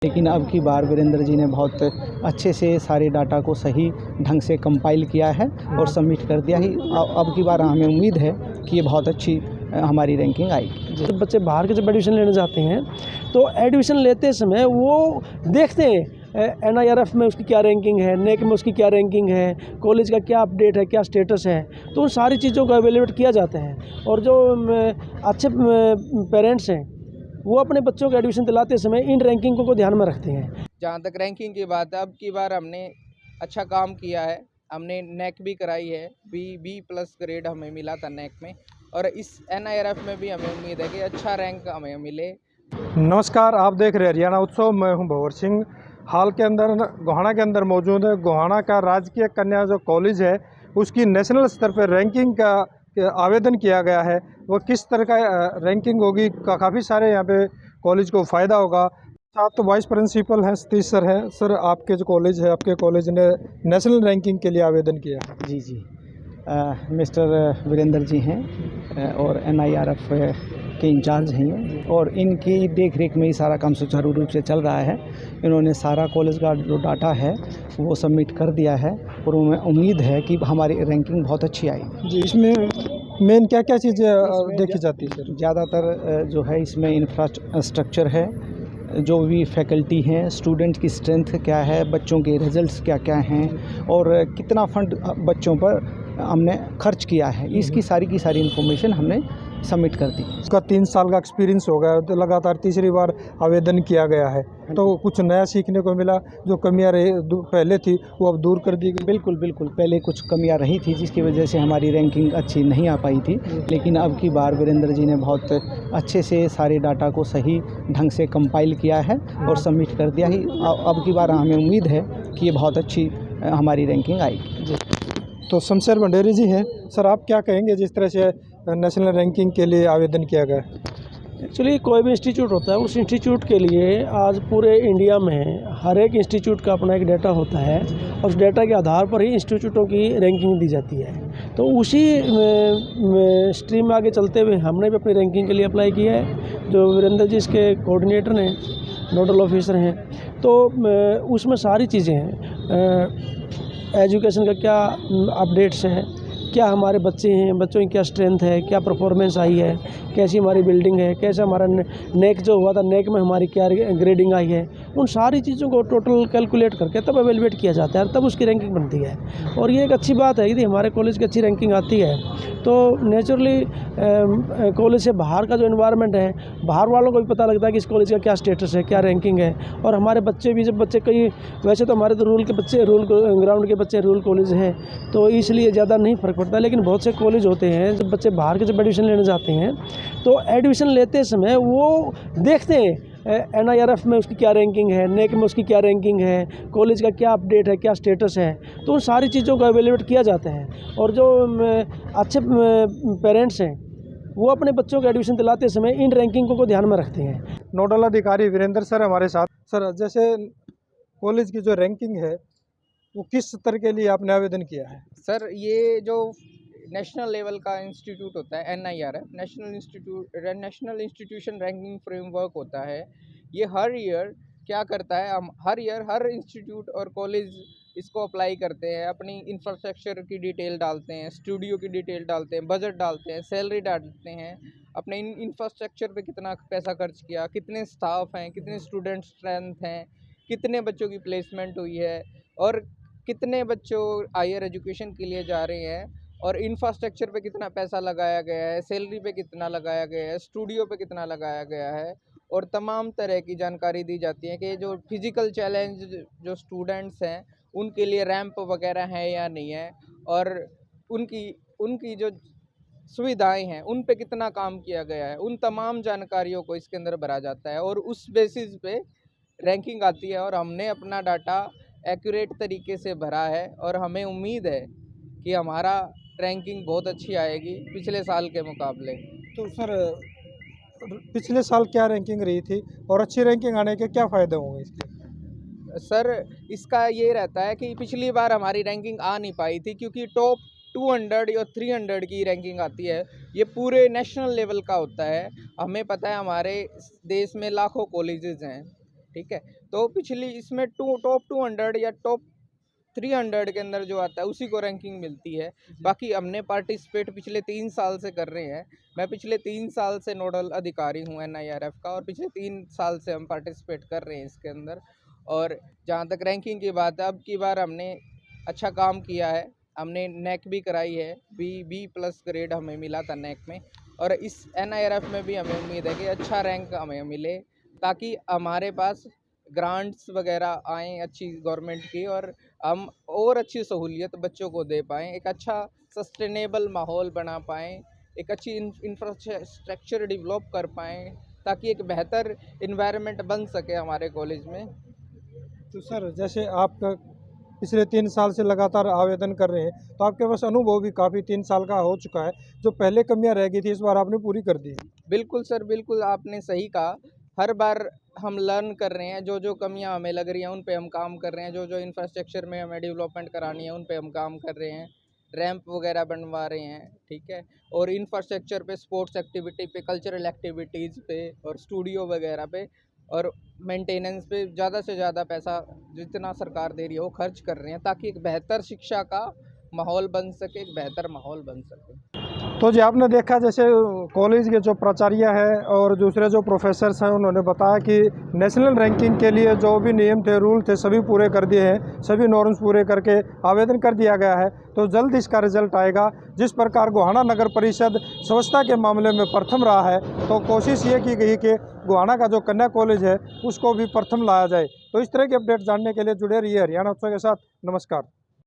लेकिन अब की बार वीरेंद्र जी ने बहुत अच्छे से सारे डाटा को सही ढंग से कंपाइल किया है और सबमिट कर दिया ही। अब की बार हमें उम्मीद है कि ये बहुत अच्छी हमारी रैंकिंग आएगी। जब बच्चे बाहर के जब एडमिशन लेने जाते हैं तो एडमिशन लेते समय वो देखते हैं NIRF में उसकी क्या रैंकिंग है, नेक में उसकी क्या रैंकिंग है, कॉलेज का क्या अपडेट है, क्या स्टेटस है, तो उन सारी चीज़ों को एवेल्यूएट किया जाता है। और जो अच्छे पेरेंट्स हैं वो अपने बच्चों को एडमिशन दिलाते समय इन रैंकिंगों को ध्यान में रखते हैं। जहाँ तक रैंकिंग की बात है, अब की बार हमने अच्छा काम किया है। हमने नेक भी कराई है, बी+ ग्रेड हमें मिला था नेक में, और इस NIRF में भी हमें उम्मीद है कि अच्छा रैंक हमें मिले। नमस्कार, आप देख रहे हैं हरियाणा उत्सव। मैं हूं भंवर सिंह। हाल के अंदर गोहाना के अंदर मौजूद है। गोहाना का राजकीय कन्या जो कॉलेज है उसकी नेशनल स्तर पर रैंकिंग का आवेदन किया गया है। वो किस तरह का रैंकिंग होगी, काफ़ी सारे यहाँ पे कॉलेज को फ़ायदा होगा। आप तो वाइस प्रिंसिपल हैं, सतीश सर हैं। सर, आपके जो कॉलेज है, आपके कॉलेज ने नेशनल रैंकिंग के लिए आवेदन किया है। जी मिस्टर वीरेंद्र जी हैं और NIRF के इंचार्ज हैं ये, और इनकी देख रेख में ही सारा काम सुचारू रूप से चल रहा है। इन्होंने सारा कॉलेज का जो डाटा है वो सबमिट कर दिया है और उन्हें उम्मीद है कि हमारी रैंकिंग बहुत अच्छी आएगी। जी, इसमें मेन क्या क्या चीज़ें देखी जाती है सर? ज़्यादातर जो है इसमें इंफ्रास्ट्रक्चर है, जो भी फैकल्टी हैं, स्टूडेंट की स्ट्रेंथ क्या है, बच्चों के रिजल्ट्स क्या क्या हैं और कितना फंड बच्चों पर हमने खर्च किया है, इसकी सारी की सारी इन्फॉर्मेशन हमने सबमिट कर दी। उसका 3 साल का एक्सपीरियंस हो गया, तो लगातार तीसरी बार आवेदन किया गया है, तो कुछ नया सीखने को मिला। जो कमियां रही पहले थी वो अब दूर कर दी गई। बिल्कुल पहले कुछ कमियां रही थी जिसकी वजह से हमारी रैंकिंग अच्छी नहीं आ पाई थी, लेकिन अब की बार वीरेंद्र जी ने बहुत अच्छे से सारे डाटा को सही ढंग से कंपाइल किया है और सबमिट कर दिया ही। अब की बार हमें उम्मीद है कि ये बहुत अच्छी हमारी रैंकिंग आएगी। तो शमशेर भंडेरी जी हैं। सर, आप क्या कहेंगे जिस तरह से नेशनल रैंकिंग के लिए आवेदन किया गया? एक्चुअली कोई भी इंस्टीट्यूट होता है, उस इंस्टीट्यूट के लिए आज पूरे इंडिया में हर एक इंस्टीट्यूट का अपना एक डाटा होता है और उस डाटा के आधार पर ही इंस्टीट्यूटों की रैंकिंग दी जाती है। तो उसी स्ट्रीम में आगे चलते हुए हमने भी अपनी रैंकिंग के लिए अप्लाई किया है। जो वीरेंद्र जी इसके कोऑर्डिनेटर हैं, नोडल ऑफिसर हैं, तो उसमें सारी चीज़ें हैं। एजुकेशन का क्या अपडेट्स हैं, क्या हमारे बच्चे हैं, बच्चों की क्या स्ट्रेंथ है, क्या परफॉर्मेंस आई है, कैसी हमारी बिल्डिंग है, कैसा हमारा नेक जो हुआ था, नेक में हमारी क्या ग्रेडिंग आई है, उन सारी चीज़ों को टोटल कैलकुलेट करके तब एवेलुएट किया जाता है और तब उसकी रैंकिंग बनती है। और ये एक अच्छी बात है, यदि हमारे कॉलेज की अच्छी रैंकिंग आती है तो नेचुरली कॉलेज से बाहर का जो एनवायरनमेंट है, बाहर वालों को भी पता लगता है कि इस कॉलेज का क्या स्टेटस है, क्या रैंकिंग है। और हमारे बच्चे भी, जब बच्चे कई, वैसे तो हमारे तो रूल ग्राउंड के बच्चे रूल कॉलेज हैं तो इसलिए ज़्यादा नहीं फ़र्क पड़ता, लेकिन बहुत से कॉलेज होते हैं जब बच्चे बाहर के जब एडमिशन लेने जाते हैं तो एडमिशन लेते समय वो देखते हैं NIRF में उसकी क्या रैंकिंग है, नेक में उसकी क्या रैंकिंग है, कॉलेज का क्या अपडेट है, क्या स्टेटस है, तो उन सारी चीज़ों को एवेल्यूएट किया जाता है। और जो अच्छे पेरेंट्स हैं वो अपने बच्चों को एडमिशन दिलाते समय इन रैंकिंगों को ध्यान में रखते हैं। नोडल अधिकारी वीरेंद्र सर हमारे साथ। सर, जैसे कॉलेज की जो रैंकिंग है वो किस स्तर के लिए आपने आवेदन किया है? सर, ये जो नेशनल लेवल का इंस्टीट्यूट होता है NIRF, national institution ranking framework होता है। ये हर ईयर क्या करता है, हम हर ईयर हर इंस्टीट्यूट और कॉलेज इसको अप्लाई करते हैं, अपनी इंफ्रास्ट्रक्चर की डिटेल डालते हैं, स्टूडियो की डिटेल डालते हैं, बजट डालते हैं, सैलरी डालते हैं, अपने इंफ्रास्ट्रक्चर पे कितना पैसा खर्च किया, कितने स्टाफ हैं, कितने स्टूडेंट स्ट्रेंथ हैं, कितने बच्चों की प्लेसमेंट हुई है और कितने बच्चों हायर एजुकेशन के लिए जा रहे हैं, और इंफ्रास्ट्रक्चर पे कितना पैसा लगाया गया है, सैलरी पे कितना लगाया गया है, स्टूडियो पे कितना लगाया गया है, और तमाम तरह की जानकारी दी जाती है कि जो फिज़िकल चैलेंज जो स्टूडेंट्स हैं उनके लिए रैंप वगैरह है या नहीं है, और उनकी उनकी जो सुविधाएं हैं उन पे कितना काम किया गया है, उन तमाम जानकारियों को इसके अंदर भरा जाता है और उस बेसिस पे रैंकिंग आती है। और हमने अपना डाटा एक्यूरेट तरीके से भरा है और हमें उम्मीद है कि हमारा रैंकिंग बहुत अच्छी आएगी पिछले साल के मुकाबले। तो सर, पिछले साल क्या रैंकिंग रही थी और अच्छी रैंकिंग आने के क्या फ़ायदे होंगे इसके? सर, इसका ये रहता है कि पिछली बार हमारी रैंकिंग आ नहीं पाई थी क्योंकि टॉप 200 और 300 की रैंकिंग आती है, ये पूरे नेशनल लेवल का होता है। हमें पता है हमारे देश में लाखों कॉलेजेस हैं, ठीक है। तो पिछली इसमें टॉप 200 या टॉप 300 के अंदर जो आता है उसी को रैंकिंग मिलती है। बाकी हमने पार्टिसिपेट पिछले 3 साल से कर रहे हैं। मैं पिछले 3 साल से नोडल अधिकारी हूँ NIRF का, और पिछले 3 साल से हम पार्टिसिपेट कर रहे हैं इसके अंदर। और जहाँ तक रैंकिंग की बात है, अब की बार हमने अच्छा काम किया है। हमने नेक भी कराई है, B+ ग्रेड हमें मिला था नेक में, और इस NIRF में भी हमें उम्मीद है कि अच्छा रैंक हमें मिले, ताकि हमारे पास ग्रांट्स वगैरह आएँ अच्छी गवर्नमेंट की, और हम और अच्छी सहूलियत बच्चों को दे पाएँ, एक अच्छा सस्टेनेबल माहौल बना पाएँ, एक अच्छी इंफ्रास्ट्रक्चर डेवलप कर पाएँ, ताकि एक बेहतर इन्वायरमेंट बन सके हमारे कॉलेज में। तो सर, जैसे आप पिछले 3 साल से लगातार आवेदन कर रहे हैं, तो आपके पास अनुभव भी काफ़ी 3 साल का हो चुका है। जो पहले कमियां रह गई थी, इस बार आपने पूरी कर दी। बिल्कुल सर, बिल्कुल आपने सही कहा। हर बार हम लर्न कर रहे हैं, जो कमियां हमें लग रही हैं उन पे हम काम कर रहे हैं, जो इंफ्रास्ट्रक्चर में हमें डेवलपमेंट करानी है उन पे हम काम कर रहे हैं, रैंप वगैरह बनवा रहे हैं, ठीक है। और इंफ्रास्ट्रक्चर पे, स्पोर्ट्स एक्टिविटी पे, कल्चरल एक्टिविटीज़ पे, और स्टूडियो वगैरह पे, और मेंटेनेंस पे ज़्यादा से ज़्यादा पैसा जितना सरकार दे रही है वो खर्च कर रहे हैं, ताकि एक बेहतर शिक्षा का माहौल बन सके, एक बेहतर माहौल बन सके। तो जी, आपने देखा जैसे कॉलेज के जो प्राचार्य हैं और दूसरे जो प्रोफेसर्स हैं, उन्होंने बताया कि नेशनल रैंकिंग के लिए जो भी नियम थे, रूल थे, सभी पूरे कर दिए हैं, सभी नॉर्म्स पूरे करके आवेदन कर दिया गया है। तो जल्द इसका रिजल्ट आएगा। जिस प्रकार गोहाना नगर परिषद स्वच्छता के मामले में प्रथम रहा है, तो कोशिश ये की गई कि गोहाना का जो कन्या कॉलेज है उसको भी प्रथम लाया जाए। तो इस तरह के अपडेट जानने के लिए जुड़े रहिए हरियाणा उत्सव के साथ। नमस्कार।